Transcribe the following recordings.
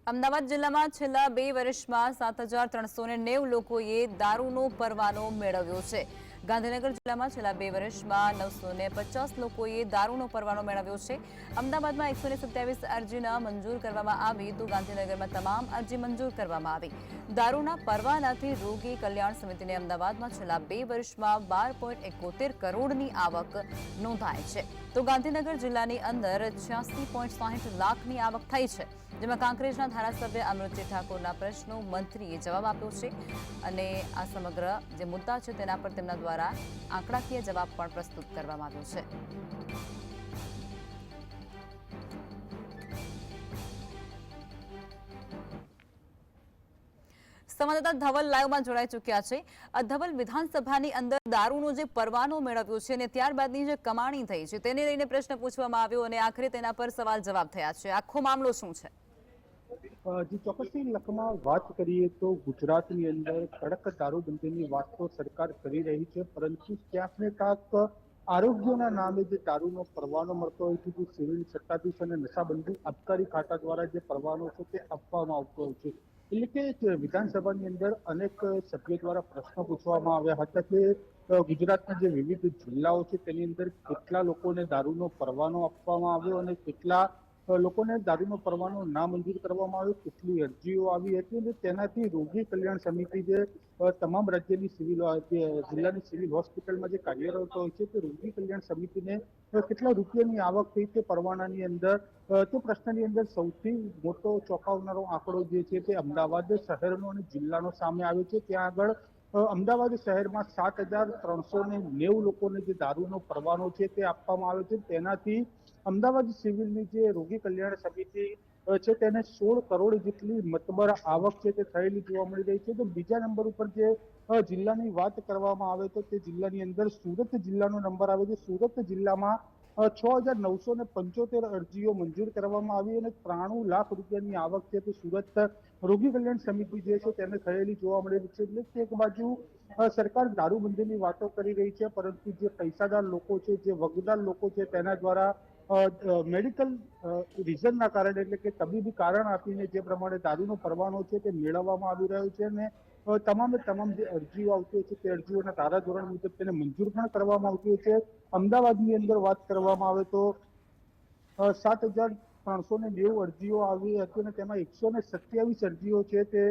અમદાવાદ જિલ્લામાં છેલ્લા 2 વર્ષમાં 7,390 લોકોએ દારૂનો પરવાનો મેળવ્યો છે। ગાંધીનગર જિલ્લામાં છેલ્લા 2 વર્ષમાં 950 લોકોએ દારૂનો પરવાનો મેળવ્યો છે। અમદાવાદમાં 127 અરજી મંજૂર કરવામાં આવી તો ગાંધીનગરમાં તમામ અરજી મંજૂર કરવામાં આવી। દારૂના પરવાનાથી રોગી કલ્યાણ સમિતિને અમદાવાદમાં છેલ્લા 2 વર્ષમાં 12.71 કરોડની આવક નોંધાઈ છે તો ગાંધીનગર જિલ્લાની અંદર 86.60 લાખની આવક થઈ છે, જેમાં કાંકરેજના ધારાસભ્ય અમૃતજી ઠાકોરના પ્રશ્નો મંત્રીએ જવાબ આપ્યો છે અને આ સમગ્ર જે મુદ્દા છે તેના પર તેમના દ્વારા આંકડાકીય જવાબ પણ પ્રસ્તુત કરવામાં આવ્યો છે। સંવાદદાતા ધવલ લાઈવમાં જોડાઈ ચૂક્યા છે। ધવલ, વિધાનસભાની અંદર દારૂનો જે પરવાનો મેળવ્યો છે અને ત્યારબાદની જે કમાણી થઈ છે તેને લઈને પ્રશ્ન પૂછવામાં આવ્યો અને આખરે તેના પર સવાલ જવાબ થયા છે। આખો મામલો શું છે? जी ચોક્કસથી લખમાં વાત કરીએ તો ગુજરાતની અંદર કડક દારૂબંધીની વાત તો સરકાર કરી રહી છે, પરંતુ ક્યાંક ને ક્યાંક આરોગ્યના નામે જે દારૂનો પરવાનો મળતો હોય છે, જે સિવિલ સત્તાધીશ અને નશાબંધી આબકારી ખાતા દ્વારા જે પરવાનો છે તે આપવામાં આવતો હોય છે। એટલે કે વિધાનસભાની અંદર અનેક સભ્યો દ્વારા પ્રશ્નો પૂછવામાં આવ્યા હતા કે ગુજરાતના જે વિવિધ જિલ્લાઓ છે તેની અંદર કેટલા લોકોને દારૂનો પરવાનો આપવામાં આવ્યો અને કેટલા લોકોને દારૂનો પરવાનો નામંજૂર કરવામાં આવ્યો, કેટલી અરજીઓ આવી હતી અને તેનાથી રોગી કલ્યાણ સમિતિ જે તમામ રાજ્યની જિલ્લાની સિવિલ હોસ્પિટલમાં જે કાર્યરત હોય છે તે રોગી કલ્યાણ સમિતિને કેટલા રૂપિયાની આવક થઈ તે પરવાનાની અંદર તે પ્રશ્નની અંદર સૌથી મોટો ચોંકાવનારો આંકડો જે છે તે અમદાવાદ શહેરનો અને જિલ્લાનો સામે આવ્યો છે। ત્યાં આગળ અમદાવાદ શહેરમાં 7,390 લોકોને જે દારૂનો પરવાનો છે તે આપવામાં આવ્યો છે। તેનાથી અમદાવાદ સિવિલની જે રોગી કલ્યાણ સમિતિ છે તેને 16 કરોડ જેટલી મતબર આવક છે તે થયેલી જોવા મળી રહી છે। તો બીજા નંબર ઉપર જે જિલ્લાની વાત કરવામાં આવે તો તે જિલ્લાની અંદર સુરત જિલ્લાનો નંબર આવે છે। સુરત જિલ્લામાં 6,975 અરજીઓ મંજૂર કરવામાં આવી અને 93 લાખ રૂપિયાની આવક છે તે સુરત રોગી કલ્યાણ સમિતિ જે છે તેને થયેલી જોવા મળી રહી છે। એટલે કે એક બાજુ સરકાર દારૂબંધીની વાતો કરી રહી છે, પરંતુ જે પૈસાદાર લોકો છે, જે વગદાર લોકો છે તેના દ્વારા મેડિકલ રીઝનના કારણે એટલે કે તબીબી કારણ આપીને જે પ્રમાણે દારૂનો પરવાનો છે તે મેળવવામાં આવી રહ્યો છે અને તમામે તમામ જે અરજીઓ આવતી હોય છે તે અરજીઓના ધારાધોરણ મુજબ તેને મંજૂર પણ કરવામાં આવતી હોય છે। અમદાવાદની અંદર વાત કરવામાં આવે તો 7,390 અરજીઓ આવી હતી અને તેમાં 127 અરજીઓ છે તે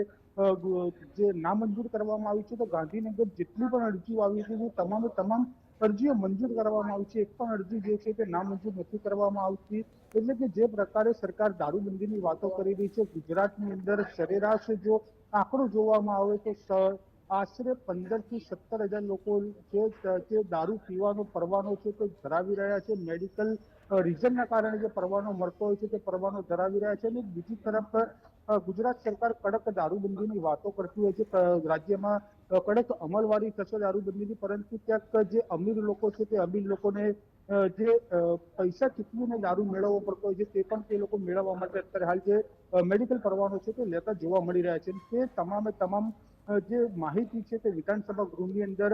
જે નામંજૂર કરવામાં આવી છે। તો ગાંધીનગર જેટલી પણ અરજીઓ આવી હતી તમામે તમામ અરજીઓ મંજૂર કરવામાં આવી છે, એક પણ અરજી જે છે તે નામંજૂર નથી કરવામાં આવતી। એટલે કે જે પ્રકારે સરકાર દારૂબંધીની વાતો કરી રહી છે, ગુજરાતની અંદર સરેરાશ જો આંકડો જોવામાં આવે તો આશરે 15,000 થી 17,000 લોકો જે દારૂ પીવાનો પરવાનો છે તે ધરાવી રહ્યા છે, મેડિકલ રીઝનના કારણે જે પરવાનો મળતો હોય છે તે પરવાનો ધરાવી રહ્યા છે। અને બીજી તરફ ગુજરાત સરકાર કડક દારૂબંધીની વાતો કરતી હોય છે, રાજ્યમાં કડક અમલવારી થશે દારૂબંધીની, પરંતુ ક્યાંક જે અમીર લોકો છે તે અમીર લોકોને જે પૈસા ચૂકવીને દારૂ મેળવવો પડતો હોય છે તે પણ તે લોકો મેળવવા માટે અત્યારે હાલ જે મેડિકલ પરવાનો છે તે લેતા જોવા મળી રહ્યા છે। તે તમામે તમામ જે માહિતી છે તે વિધાનસભા ગૃહની અંદર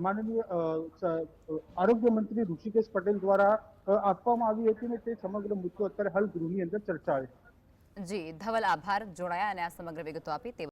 માનનીય આરોગ્ય મંત્રી ઋષિકેશ પટેલ દ્વારા આપવામાં આવી હતી અને તે સમગ્ર મુદ્દો અત્યારે હાલ ગૃહની અંદર ચર્ચાએ છે। જી ધવલ, આભાર જોડાયા અને આ સમગ્ર વિગતો આપી તે